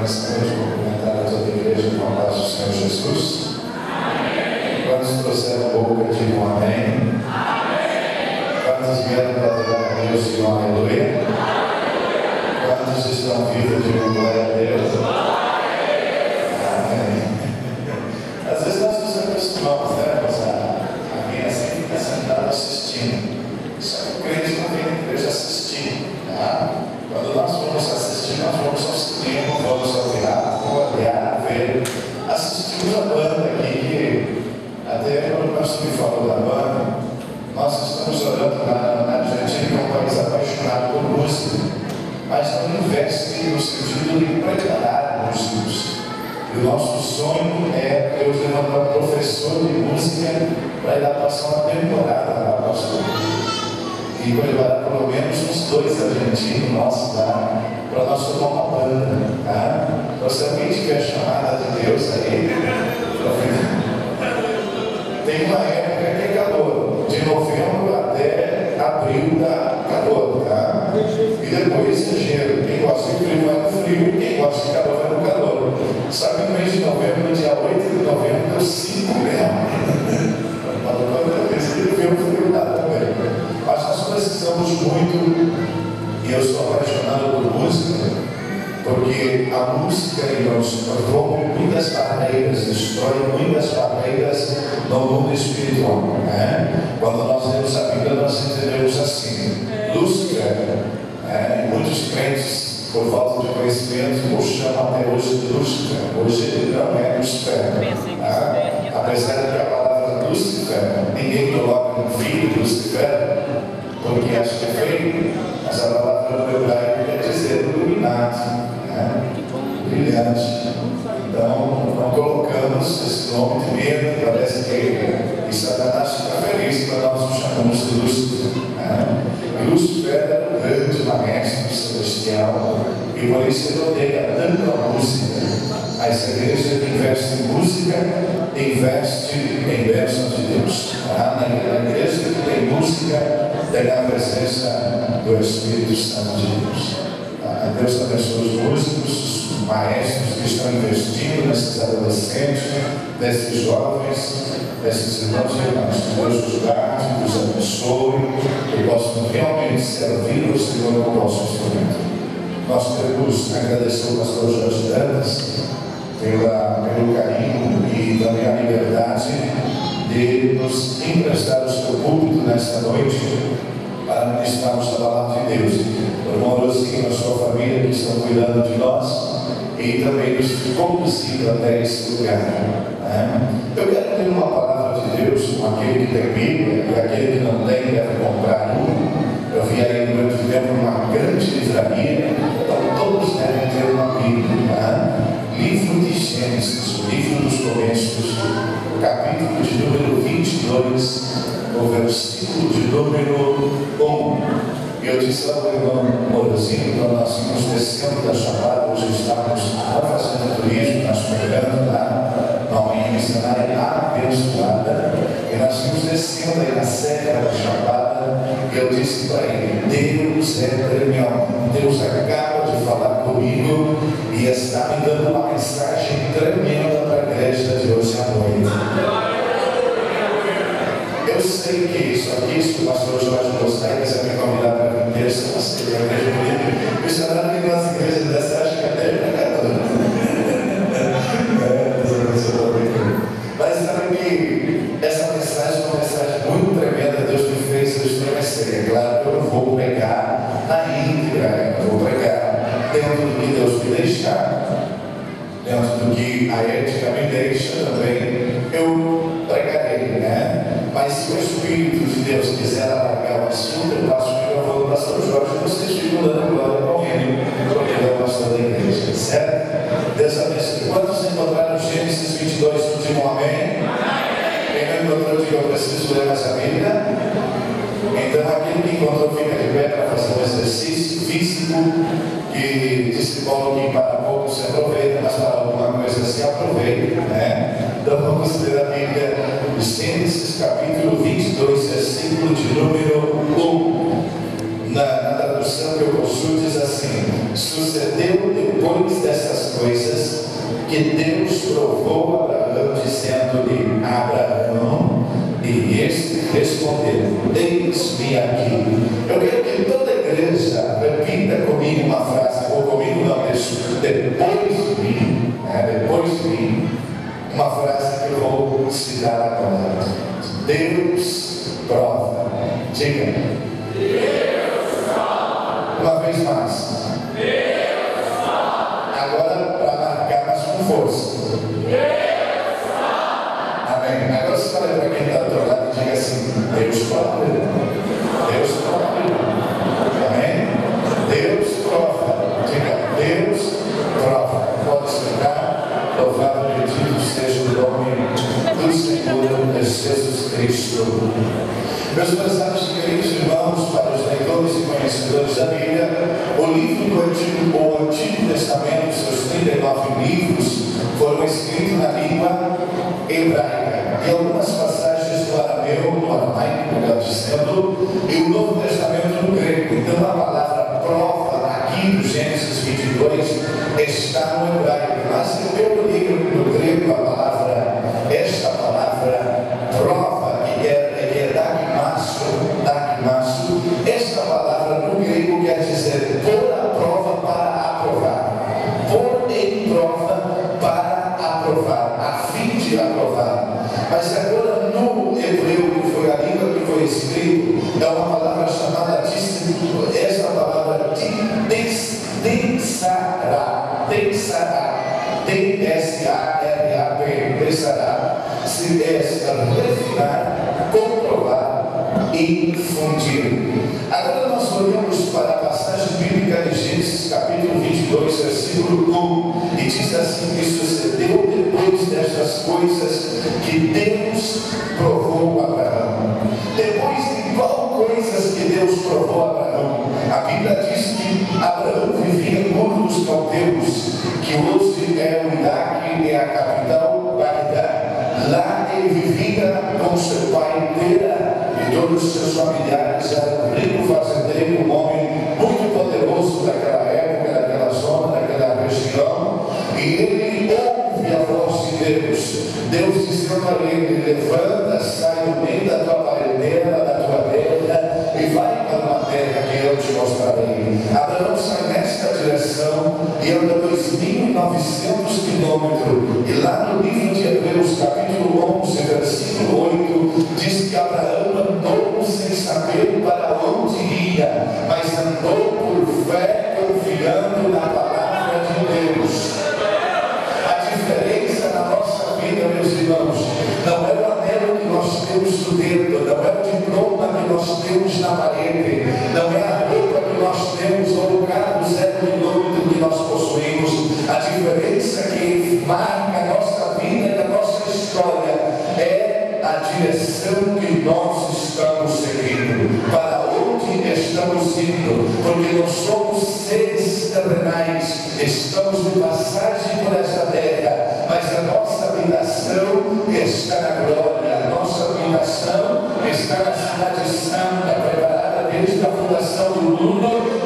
nessa noite, cumprimentar a toda a igreja com a paz do Senhor Jesus. Amém. Quantos trouxeram boca, digam amém. Amém. Quantos vieram para adorar a Deus, digam aleluia. Quantos estão vivos, digam glória a Deus. Amém. Às vezes nós nos acostumamos, né, a vir assim, ficar sentado assistindo. Só que o crente não vem na igreja assistir, tá? Quando nós vamos assistir, nós vamos ao cinema, vamos ao teatro, olhar, ver. Assistimos a banda aqui, que até quando o pastor me falou da banda, nós estamos orando na Argentina, que é um país apaixonado por música, mas não investe no sentido de preparar músicos. E o nosso sonho é Deus levantar um professor de música para ir lá passar uma temporada lá, pastor. E levar pelo menos uns 2 argentinos nossos lá, para nós formar uma banda, tá? Então, se alguém tiver chamada de Deus aí, tem uma época que é calor, de novembro até abril dá calor, tá? E depois é gelo. Quem gosta de frio vai no frio, quem gosta de calor vai no calor. Sabe que no mês de novembro, no dia 8 de novembro, deu 5 graus. Esse frio frio lá também. Mas nós precisamos muito, e eu sou apaixonado por música, porque a música nos rompe muitas barreiras, destrói muitas barreiras no mundo espiritual, né? Quando nós lemos a Bíblia, nós entendemos assim: Lúcifer, muitos crentes, por falta de conhecimento, o chamam até hoje de Lúcifer. Hoje ele não é Lúcifer, né? Apesar de que a palavra Lúcifer, ninguém coloca um filho de Lúcifer, porque acho que é feio, mas a palavra no hebraico quer dizer iluminado, né? Brilhante. Então, não colocamos esse nome de medo, parece que Satanás fica feliz quando nós nos chamamos de Lúcifer, né? E Lúcifer era o grande maestro celestial, e por isso ele odeia tanto a música. Essa igreja que investe em música, investe em bênçãos de Deus. Na igreja que tem música, tem a presença do Espírito Santo de Deus. Deus abençoe os músicos, os maestros que estão investindo nesses adolescentes, nesses jovens, nesses irmãos e irmãs. Que Deus os guarde, os abençoe, que possam realmente servir o Senhor com o nosso instrumento. Nós queremos agradecer ao pastor Jorge Dantas pelo carinho e também a liberdade de nos emprestar o seu púlpito nesta noite para ministrarmos a palavra de Deus. O irmão Rosinho e a sua família que estão cuidando de nós e também nos conduzindo até esse lugar, né? Eu quero ler uma palavra de Deus com aquele que tem Bíblia, e aquele que não tem deve comprar uma. Eu vi aí durante o tempo uma grande livraria, então todos devem ter uma Bíblia, né? Livro de Gênesis, o livro dos começos, o capítulo de número 22, o versículo de número 1. E eu disse ao irmão Morozinho, quando nós íamos descendo da Chapada, hoje estávamos fazendo turismo, nós pegando lá, na manhã missionária abençoada, e nós íamos descendo aí na Serra da Chapada, e eu disse para ele: Deus é tremendo, Deus acaba de falar comigo e está me dando uma mensagem tremenda para a igreja de hoje à noite. Eu sei que isso aqui, se o pastor Jorge gostar e quiser me convidar para vir terça, você tem a igreja bonita. Missionário tem umas igrejas dessa, acho que até pregador. Mas sabe que essa mensagem é uma mensagem muito tremenda. Deus me fez eu estremecer. É claro que eu não vou pregar na íntegra, eu vou pregar dentro do que Deus me deixar, dentro do que a ética me deixa também, eu pregarei, né? Mas se o Espírito de Deus quiser alargar o assunto, eu passo o microfone do pastor Jorge, vocês ficam dando glória com ele, porque ele é o pastor da igreja, certo? Deus abençoe. Quantos encontraram Gênesis 22, digam amém? Quem não encontrou, diga: eu preciso ler mais a Bíblia. Então, aquele que encontrou, fica de pé para fazer um exercício físico, que disse Paulo que para pouco se aproveita, mas para alguma coisa se aproveita, né? Então, vamos ler a Bíblia, Gênesis capítulo 22, versículo de número 1. Na tradução que eu consulto diz assim: Sucedeu depois dessas coisas que Deus provou Abraão, dizendo-lhe: Abraão, e este respondeu: eis-me aqui. Eu quero que toda a igreja repita comigo uma frase, ou comigo não, depois de mim, depois de mim, uma frase que eu vou citar agora. Deus prova. Diga. Deus prova. Uma vez mais. Deus prova. Agora para marcar, mas com força. Deus prova. Amém. Agora você fala para quem está do outro lado e diga assim: Deus prova. Deus prova. Amém. Deus prova. Diga: Deus prova. Pode ficar. Louvado e bendito seja o nome do Senhor Jesus Cristo. Meus prezados e queridos irmãos, para os leitores e conhecedores da Bíblia, o livro do Antigo Testamento, seus 39 livros, foram escritos na língua hebraica, e algumas passagens do arameu, do aramaico, melhor dizendo, e o Novo Testamento no grego. Então a palavra prova, aqui no Gênesis 22, está no hebraico, mas pelo livro do grego, esta palavra prova, que é dagmasso, esta palavra no grego quer dizer pôr a prova para aprovar, pôr em prova para aprovar, a fim de aprovar. Mas agora no hebreu, que foi a língua que foi escrito, é uma palavra chamada esta palavra tensará, T-S-A-R-A-P, se é refinar, comprovar e fundir. Agora nós olhamos para a passagem bíblica de Gênesis capítulo 22, versículo 1, e diz assim: que sucedeu depois destas coisas que Deus provou a Abraão. Depois de qual coisas que Deus provou a Abraão? A Bíblia diz que Abraão vivia em Ur dos Caldeus, que hoje é o Iraque, é a capital Bagdá. Lá ele vivia com seu pai Tera e todos os seus familiares. Era um rico fazendeiro, um homem muito poderoso daquela época, daquela zona, daquela região. E ele ouve a voz de Deus. Deus dizendo a ele: levanta, sai do meio da tua parentela, da tua terra, e vai para uma terra que eu te mostrarei. Abraão sai nesta direção e anda 2.900 quilômetros. E lá no livro de Hebreus, capítulo 11, versículo 8, diz que Abraão andou sem saber para onde ia, mas andou por fé, confiando na palavra de Deus. A diferença na nossa vida, meus irmãos, não é o anelo que nós temos no dedo, não é o diploma que nós temos na parede, não é a roupa que nós temos ou o carro 0 quilômetro que nós possuímos. A diferença que marca a nossa vida e a nossa história é a direção que nós estamos seguindo, para onde estamos indo, porque nós somos seres terrenais, estamos de passagem por esta terra, mas a nossa habitação está na glória, a nossa habitação está na cidade santa, preparada desde a fundação do mundo,